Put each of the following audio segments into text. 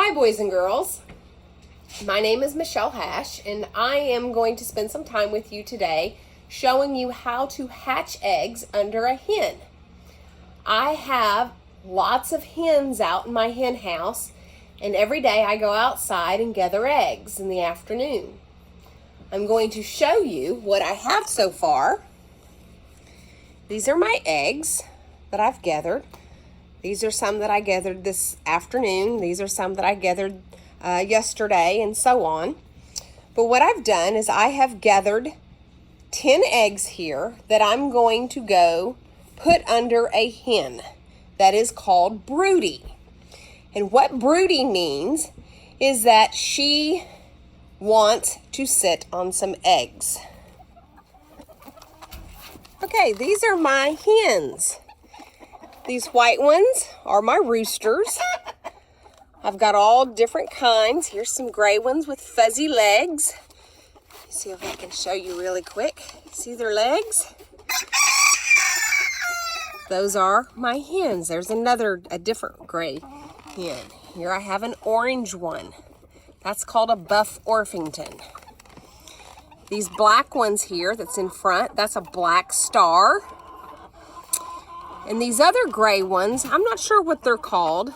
Hi, boys and girls. My name is Michelle Hash, and I am going to spend some time with you today showing you how to hatch eggs under a hen. I have lots of hens out in my hen house, and every day I go outside and gather eggs in the afternoon. I'm going to show you what I have so far. These are my eggs that I've gathered. These are some that I gathered this afternoon. These are some that I gathered yesterday, and so on. But what I've done is I have gathered 10 eggs here that I'm going to go put under a hen that is called broody. And what broody means is that she wants to sit on some eggs. Okay, these are my hens. These white ones are my roosters. I've got all different kinds. Here's some gray ones with fuzzy legs. Let's see if I can show you really quick. See their legs? Those are my hens. There's a different gray hen. Here I have an orange one. That's called a Buff Orpington. These black ones here that's in front, that's a Black Star. And these other gray ones, I'm not sure what they're called,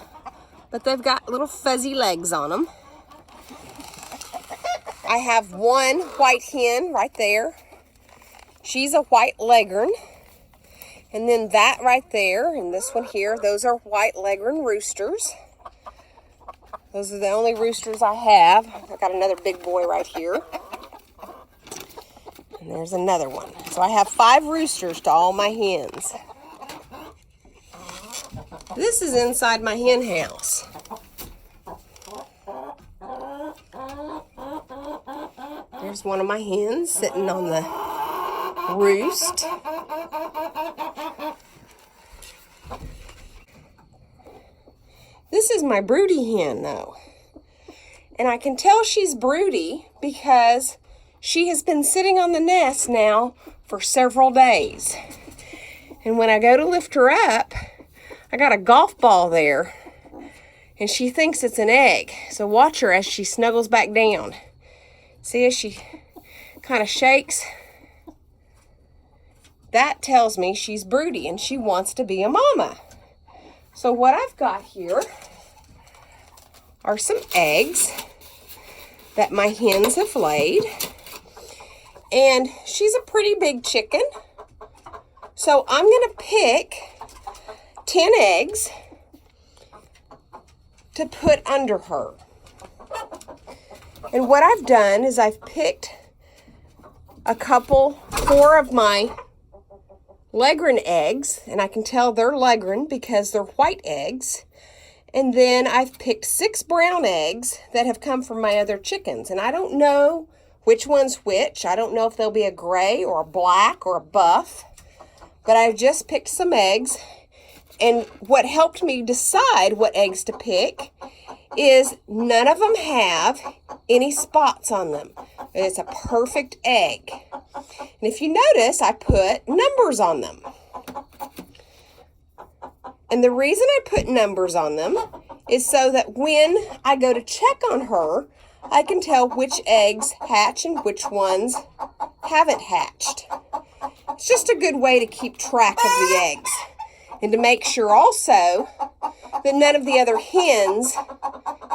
but they've got little fuzzy legs on them. I have one white hen right there. She's a white leghorn. And then that right there, and this one here, those are white leghorn roosters. Those are the only roosters I have. I've got another big boy right here. And there's another one. So I have 5 roosters to all my hens. This is inside my hen house. There's one of my hens sitting on the roost. This is my broody hen, though. And I can tell she's broody because she has been sitting on the nest now for several days. And when I go to lift her up, I got a golf ball there, and she thinks it's an egg. So watch her as she snuggles back down. See as she kind of shakes? That tells me she's broody and she wants to be a mama. So what I've got here are some eggs that my hens have laid. And she's a pretty big chicken. So I'm going to pick 10 eggs to put under her. And what I've done is I've picked 4 of my leghorn eggs, and I can tell they're leghorn because they're white eggs. And then I've picked 6 brown eggs that have come from my other chickens. And I don't know which one's which. I don't know if they'll be a gray or a black or a buff. But I've just picked some eggs. And what helped me decide what eggs to pick is none of them have any spots on them. It's a perfect egg. And if you notice, I put numbers on them. And the reason I put numbers on them is so that when I go to check on her, I can tell which eggs hatch and which ones haven't hatched. It's just a good way to keep track of the eggs. And to make sure also that none of the other hens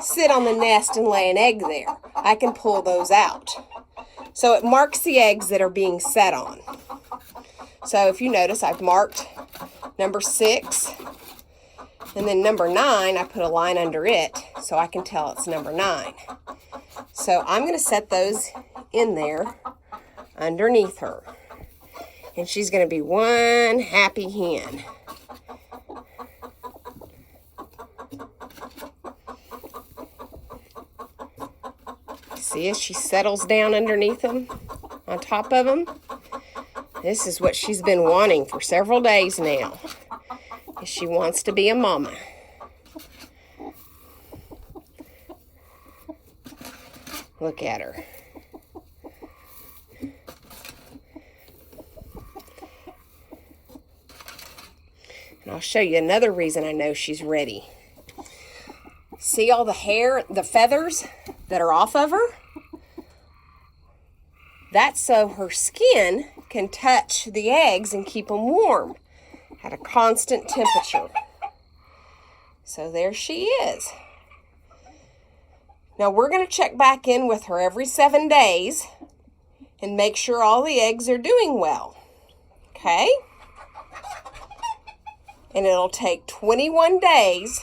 sit on the nest and lay an egg there. I can pull those out. So it marks the eggs that are being set on. So if you notice, I've marked number 6. And then number 9, I put a line under it so I can tell it's number 9. So I'm going to set those in there underneath her. And she's going to be one happy hen. See as she settles down underneath them, on top of them? This is what she's been wanting for several days now. She wants to be a mama. Look at her. And I'll show you another reason I know she's ready. See all the hair, the feathers that are off of her? That's so her skin can touch the eggs and keep them warm at a constant temperature. So there she is. Now we're going to check back in with her every 7 days and make sure all the eggs are doing well. Okay? And it'll take 21 days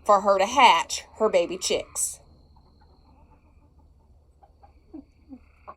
for her to hatch her baby chicks.